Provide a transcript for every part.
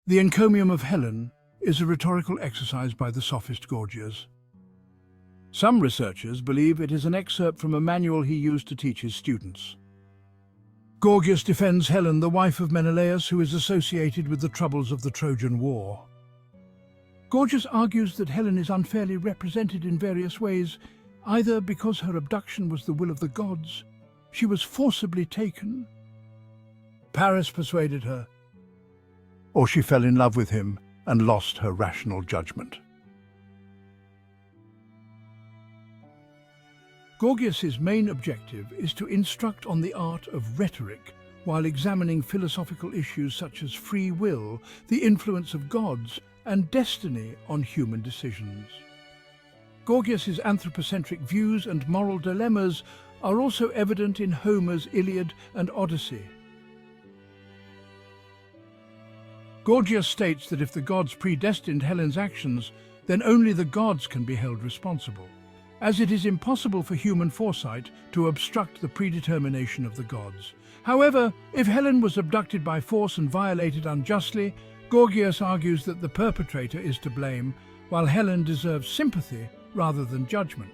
The encomium of Helen is a rhetorical exercise by the sophist Gorgias. Some researchers believe it is an excerpt from a manual he used to teach his students. Gorgias defends Helen, the wife of Menelaus, who is associated with the troubles of the Trojan War. Gorgias argues that Helen is unfairly represented in various ways, either because her abduction was the will of the gods, she was forcibly taken, Paris persuaded her, or she fell in love with him and lost her rational judgment. Gorgias's main objective is to instruct on the art of rhetoric while examining philosophical issues such as free will, the influence of gods, and destiny on human decisions. Gorgias's anthropocentric views and moral dilemmas are also evident in Homer's Iliad and Odyssey. Gorgias states that if the gods predestined Helen's actions, then only the gods can be held responsible, as it is impossible for human foresight to obstruct the predetermination of the gods. However, if Helen was abducted by force and violated unjustly, Gorgias argues that the perpetrator is to blame, while Helen deserves sympathy rather than judgment.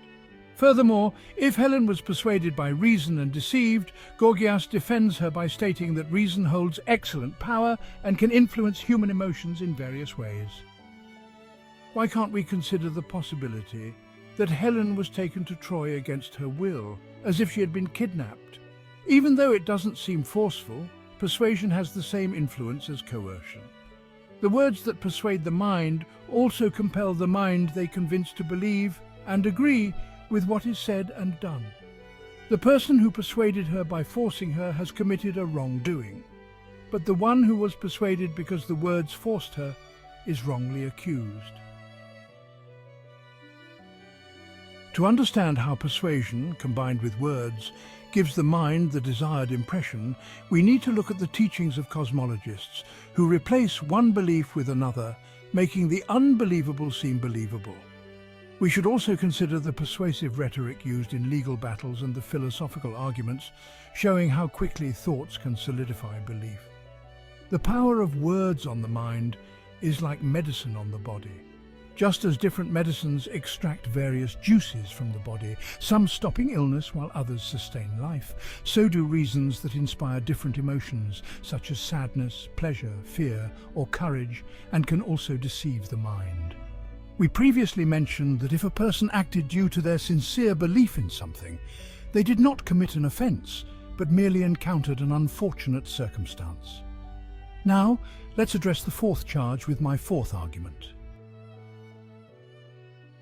Furthermore, if Helen was persuaded by reason and deceived, Gorgias defends her by stating that reason holds excellent power and can influence human emotions in various ways. Why can't we consider the possibility that Helen was taken to Troy against her will, as if she had been kidnapped? Even though it doesn't seem forceful, persuasion has the same influence as coercion. The words that persuade the mind also compel the mind they convince to believe and agree with what is said and done. The person who persuaded her by forcing her has committed a wrongdoing, but the one who was persuaded because the words forced her is wrongly accused. To understand how persuasion, combined with words, gives the mind the desired impression, we need to look at the teachings of cosmologists who replace one belief with another, making the unbelievable seem believable. We should also consider the persuasive rhetoric used in legal battles and the philosophical arguments, showing how quickly thoughts can solidify belief. The power of words on the mind is like medicine on the body. Just as different medicines extract various juices from the body, some stopping illness while others sustain life, so do reasons that inspire different emotions, such as sadness, pleasure, fear, or courage, and can also deceive the mind. We previously mentioned that if a person acted due to their sincere belief in something, they did not commit an offence, but merely encountered an unfortunate circumstance. Now, let's address the fourth charge with my fourth argument.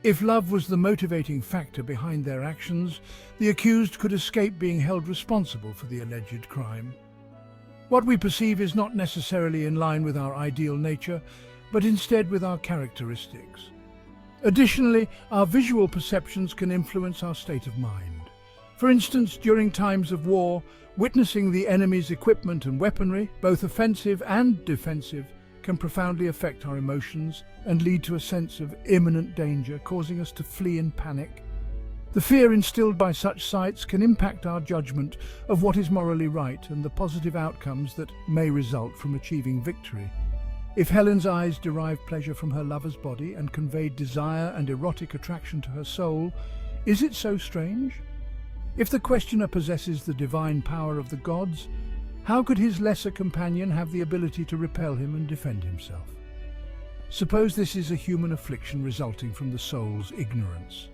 If love was the motivating factor behind their actions, the accused could escape being held responsible for the alleged crime. What we perceive is not necessarily in line with our ideal nature, but instead with our characteristics. Additionally, our visual perceptions can influence our state of mind. For instance, during times of war, witnessing the enemy's equipment and weaponry, both offensive and defensive, can profoundly affect our emotions and lead to a sense of imminent danger, causing us to flee in panic. The fear instilled by such sights can impact our judgment of what is morally right and the positive outcomes that may result from achieving victory. If Helen's eyes derived pleasure from her lover's body and conveyed desire and erotic attraction to her soul, is it so strange? If the questioner possesses the divine power of the gods, how could his lesser companion have the ability to repel him and defend himself? Suppose this is a human affliction resulting from the soul's ignorance.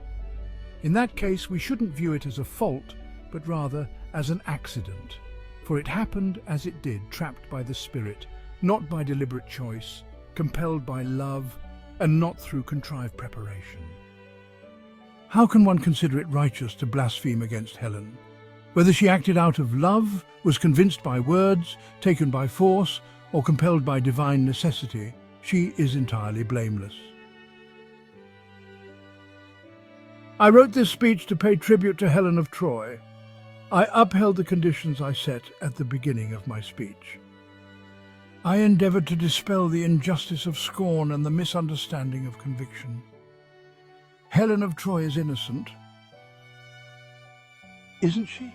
In that case, we shouldn't view it as a fault, but rather as an accident, for it happened as it did, trapped by the spirit, not by deliberate choice, compelled by love, and not through contrived preparation. How can one consider it righteous to blaspheme against Helen? Whether she acted out of love, was convinced by words, taken by force, or compelled by divine necessity, she is entirely blameless. I wrote this speech to pay tribute to Helen of Troy. I upheld the conditions I set at the beginning of my speech. I endeavored to dispel the injustice of scorn and the misunderstanding of conviction. Helen of Troy is innocent, isn't she?